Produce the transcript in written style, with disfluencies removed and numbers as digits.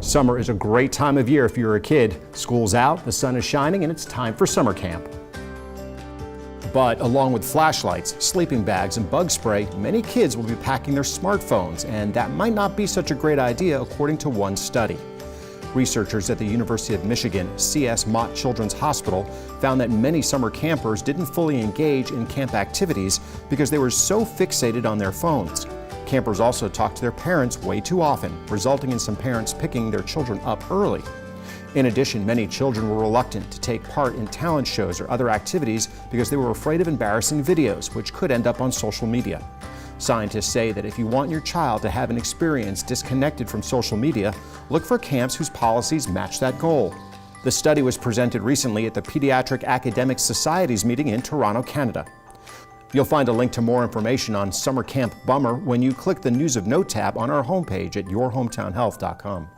Summer is a great time of year if you're a kid. School's out, the sun is shining, and it's time for summer camp. But along with flashlights, sleeping bags, and bug spray, many kids will be packing their smartphones, and that might not be such a great idea according to one study. Researchers at the University of Michigan C.S. Mott Children's Hospital found that many summer campers didn't fully engage in camp activities because they were so fixated on their phones. Campers also talk to their parents way too often, resulting in some parents picking their children up early. In addition, many children were reluctant to take part in talent shows or other activities because they were afraid of embarrassing videos, which could end up on social media. Scientists say that if you want your child to have an experience disconnected from social media, look for camps whose policies match that goal. The study was presented recently at the Pediatric Academic Society's meeting in Toronto, Canada. You'll find a link to more information on Summer Camp Bummer when you click the News of Note tab on our homepage at yourhometownhealth.com.